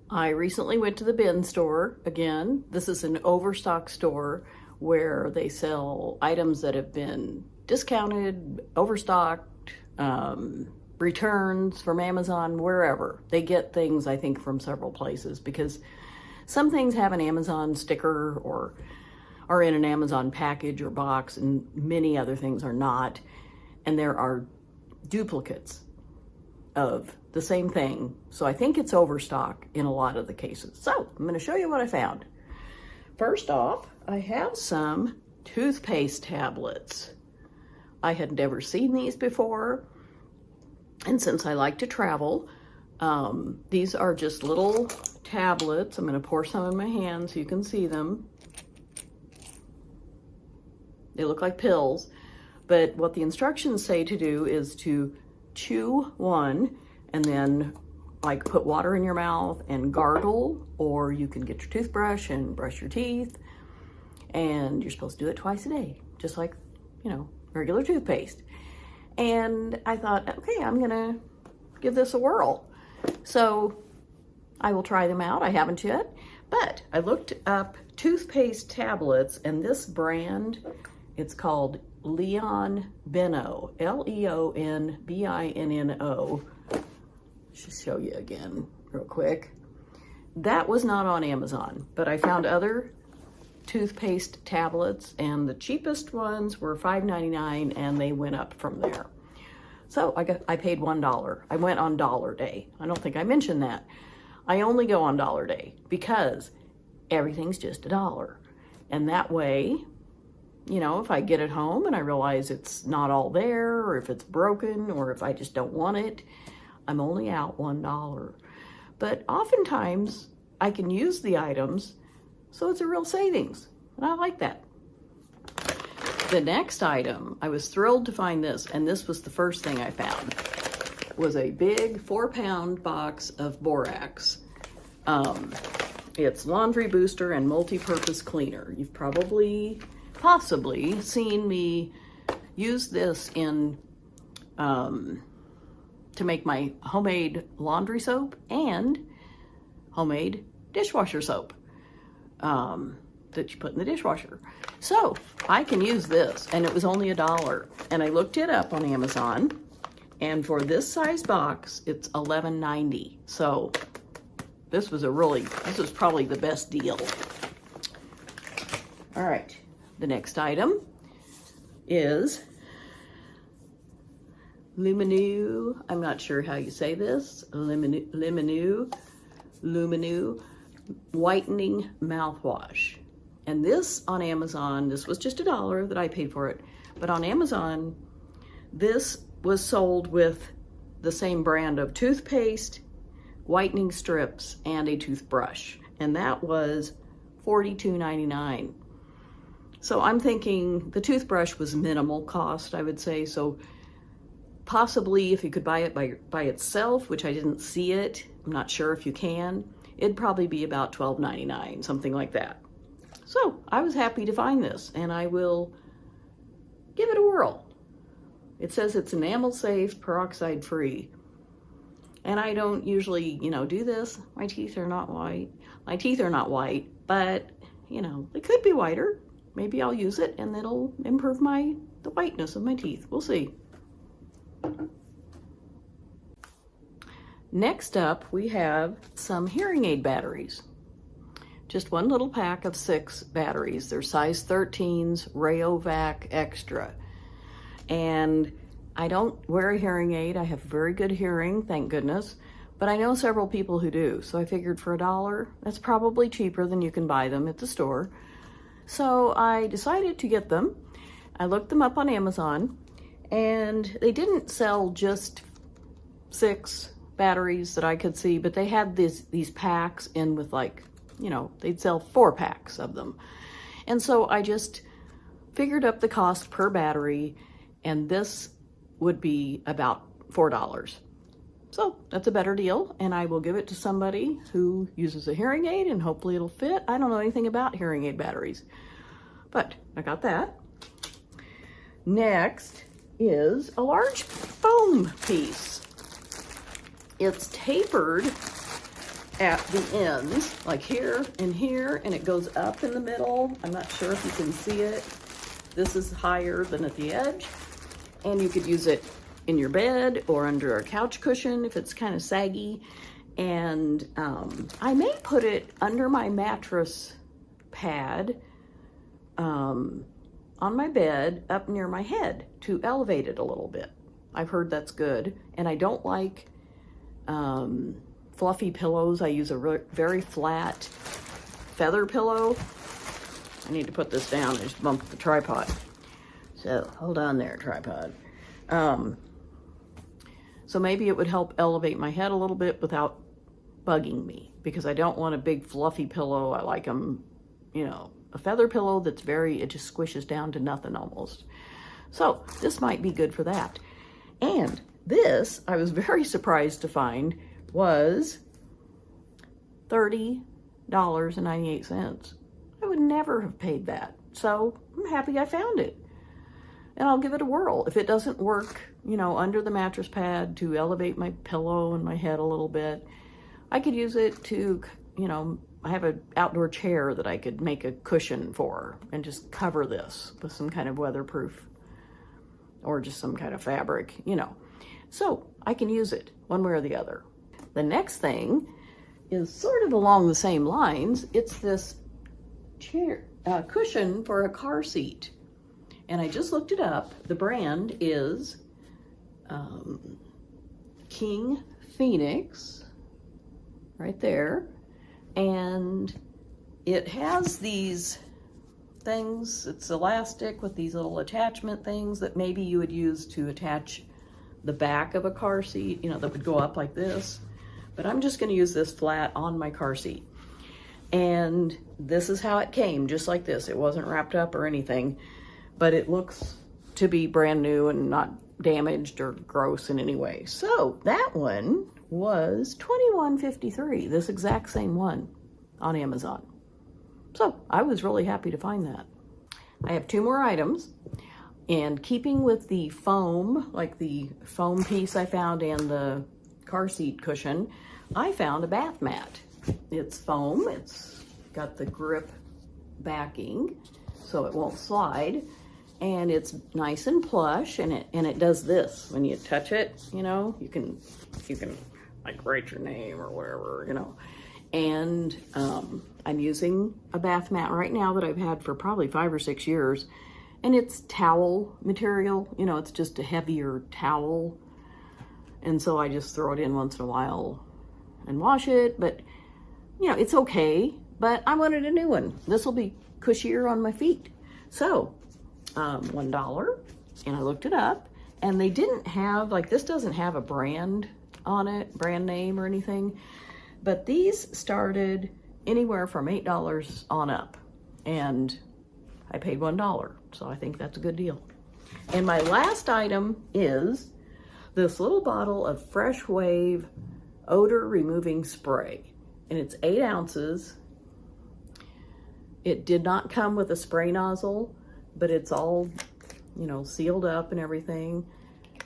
I recently went to the bin store again. This is an overstock store where they sell items that have been discounted, overstocked, returns from Amazon, wherever. They get things, I think, from several places because some things have an Amazon sticker or are in an Amazon package or box, and many other things are not. And there are duplicates of the same thing. So I think it's overstock in a lot of the cases. So I'm going to show you what I found. First off, I have some toothpaste tablets. I had never seen these before. And since I like to travel, these are just little tablets. I'm going to pour some in my hand so you can see them. They look like pills, but what the instructions say to do is to chew one and then like put water in your mouth and gargle, or you can get your toothbrush and brush your teeth, and you're supposed to do it twice a day, just like, you know, regular toothpaste. And I thought, okay, I'm gonna give this a whirl. So I will try them out. I haven't yet, but I looked up toothpaste tablets, and this brand, it's called Leon Bino, Leonbinno. Just show you again real quick. That was not on Amazon, but I found other toothpaste tablets, and the cheapest ones were $5.99, and they went up from there. So I paid $1. I went on Dollar Day. I don't think I mentioned that. I only go on Dollar Day because everything's just $1. And that way, you know, if I get it home and I realize it's not all there, or if it's broken, or if I just don't want it, I'm only out $1. But oftentimes I can use the items, so it's a real savings, and I like that. The next item, I was thrilled to find this, and this was the first thing I found, was a big 4-pound box of borax. It's laundry booster and multi-purpose cleaner. You've possibly seen me use this in to make my homemade laundry soap and homemade dishwasher soap that you put in the dishwasher. So I can use this, and it was only $1. And I looked it up on Amazon, and for this size box, it's $11.90. So this was probably the best deal. All right. The next item is Luminu. I'm not sure how you say this. Luminu Whitening Mouthwash. And this on Amazon, this was just $1 that I paid for it. But on Amazon, this was sold with the same brand of toothpaste, whitening strips, and a toothbrush. And that was $42.99. So I'm thinking the toothbrush was minimal cost, I would say. So possibly if you could buy it by itself, which I didn't see it, I'm not sure if you can, it'd probably be about $12.99, something like that. So I was happy to find this, and I will give it a whirl. It says it's enamel safe, peroxide free. And I don't usually, you know, do this. My teeth are not white. My teeth are not white, but, you know, they could be whiter. Maybe I'll use it and it'll improve the whiteness of my teeth. We'll see. Next up, we have some hearing aid batteries. Just one little pack of 6 batteries. They're size 13s, Rayovac Extra. And I don't wear a hearing aid. I have very good hearing, thank goodness. But I know several people who do. So I figured for $1, that's probably cheaper than you can buy them at the store. So I decided to get them. I looked them up on Amazon, and they didn't sell just 6 batteries that I could see, but they had these packs in with, like, you know, they'd sell 4 packs of them. And so I just figured up the cost per battery, and this would be about $4. So that's a better deal, and I will give it to somebody who uses a hearing aid, and hopefully it'll fit. I don't know anything about hearing aid batteries, but I got that. Next is a large foam piece. It's tapered at the ends, like here, and it goes up in the middle. I'm not sure if you can see it. This is higher than at the edge, and you could use it in your bed or under a couch cushion if it's kind of saggy. And I may put it under my mattress pad on my bed up near my head to elevate it a little bit. I've heard that's good, and I don't like fluffy pillows. I use a very flat feather pillow. I need to put this down. I just bumped the tripod. So hold on there, tripod. So maybe it would help elevate my head a little bit without bugging me, because I don't want a big fluffy pillow. I like them, you know, a feather pillow that's it just squishes down to nothing almost. So this might be good for that. And this, I was very surprised to find, was $30.98. I would never have paid that. So I'm happy I found it. And I'll give it a whirl. If it doesn't work, you know, under the mattress pad to elevate my pillow and my head a little bit, I could use it to, you know, I have an outdoor chair that I could make a cushion for and just cover this with some kind of weatherproof or just some kind of fabric, you know. So I can use it one way or the other. The next thing is sort of along the same lines. It's this chair cushion for a car seat. And I just looked it up. The brand is King Phoenix, right there. And it has these things, it's elastic with these little attachment things that maybe you would use to attach the back of a car seat, you know, that would go up like this. But I'm just gonna use this flat on my car seat. And this is how it came, just like this. It wasn't wrapped up or anything, but it looks to be brand new and not damaged or gross in any way. So that one was $21.53, this exact same one on Amazon. So I was really happy to find that. I have 2 more items, and keeping with the foam, like the foam piece I found and the car seat cushion, I found a bath mat. It's foam, it's got the grip backing so it won't slide, and it's nice and plush, and it does this. When you touch it, you know, you can like write your name or whatever, you know. And I'm using a bath mat right now that I've had for probably 5 or 6 years, and it's towel material, you know, it's just a heavier towel. And so I just throw it in once in a while and wash it, but you know, it's okay, but I wanted a new one. This will be cushier on my feet. So $1, and I looked it up, and they didn't have, like, this doesn't have a brand on it, brand name or anything, but these started anywhere from $8 on up, and I paid $1, so I think that's a good deal. And my last item is this little bottle of Fresh Wave odor removing spray, and it's 8 ounces. It did not come with a spray nozzle, but it's all, you know, sealed up and everything.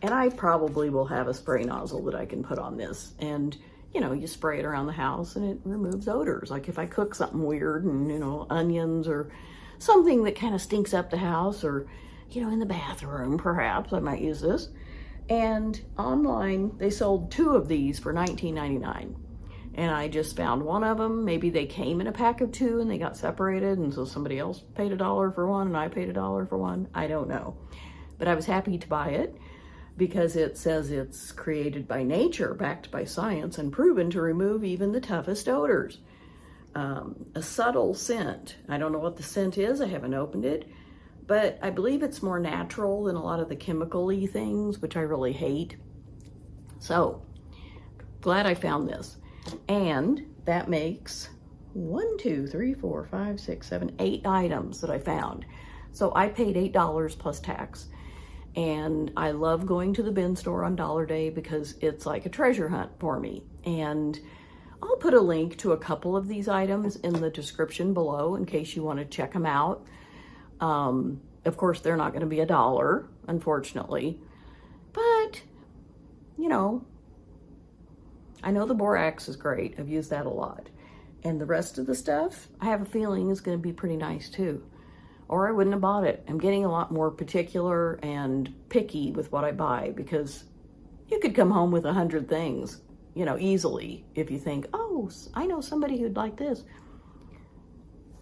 And I probably will have a spray nozzle that I can put on this. And, you know, you spray it around the house and it removes odors. Like if I cook something weird and, you know, onions or something that kind of stinks up the house, or, you know, in the bathroom, perhaps I might use this. And online, they sold 2 of these for $19.99. And I just found one of them. Maybe they came in a pack of 2 and they got separated, and so somebody else paid $1 for one and I paid $1 for one. I don't know. But I was happy to buy it because it says it's created by nature, backed by science, and proven to remove even the toughest odors. A subtle scent. I don't know what the scent is. I haven't opened it. But I believe it's more natural than a lot of the chemical-y things, which I really hate. So, glad I found this. And that makes 1, 2, 3, 4, 5, 6, 7, 8 items that I found. So I paid $8 plus tax. And I love going to the bin store on Dollar Day because it's like a treasure hunt for me. And I'll put a link to a couple of these items in the description below in case you want to check them out. Of course, they're not going to be $1, unfortunately. But, you know, I know the borax is great. I've used that a lot. And the rest of the stuff, I have a feeling is going to be pretty nice too. Or I wouldn't have bought it. I'm getting a lot more particular and picky with what I buy, because you could come home with 100 things, you know, easily, if you think, oh, I know somebody who'd like this.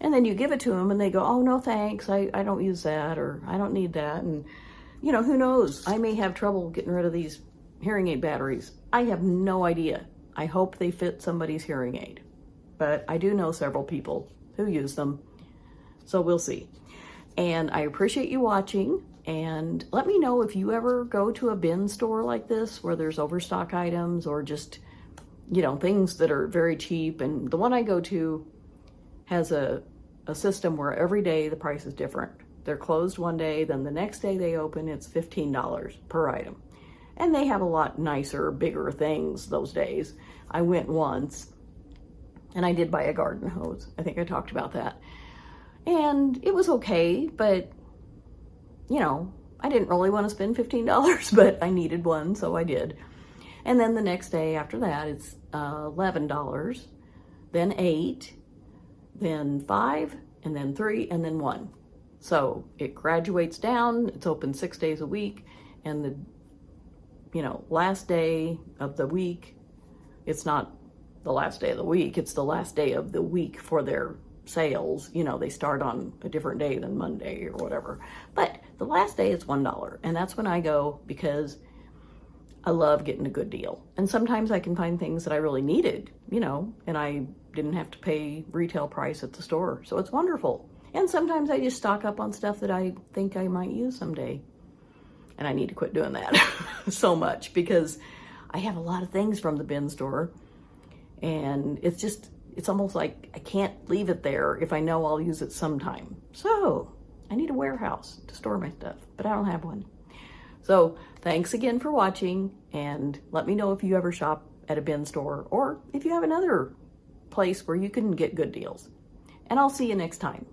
And then you give it to them and they go, oh, no, thanks. I don't use that, or I don't need that. And, you know, who knows? I may have trouble getting rid of these hearing aid batteries. I have no idea. I hope they fit somebody's hearing aid. But I do know several people who use them. So we'll see. And I appreciate you watching. And let me know if you ever go to a bin store like this where there's overstock items, or just, you know, things that are very cheap. And the one I go to has a system where every day the price is different. They're closed one day, then the next day they open, it's $15 per item. And they have a lot nicer, bigger things those days. I went once and I did buy a garden hose. I think I talked about that. And it was okay, but you know, I didn't really want to spend $15, but I needed one, so I did. And then the next day after that, it's $11, then $8, then $5, and then $3, and then $1. So it graduates down. It's open 6 days a week, and the, you know, last day of the week, it's not the last day of the week, it's the last day of the week for their sales. You know, they start on a different day than Monday or whatever. But the last day is $1, and that's when I go, because I love getting a good deal. And sometimes I can find things that I really needed, you know, and I didn't have to pay retail price at the store. So it's wonderful. And sometimes I just stock up on stuff that I think I might use someday. And I need to quit doing that so much, because I have a lot of things from the bin store, and it's almost like I can't leave it there if I know I'll use it sometime. So I need a warehouse to store my stuff, but I don't have one. So thanks again for watching, and let me know if you ever shop at a bin store, or if you have another place where you can get good deals. And I'll see you next time.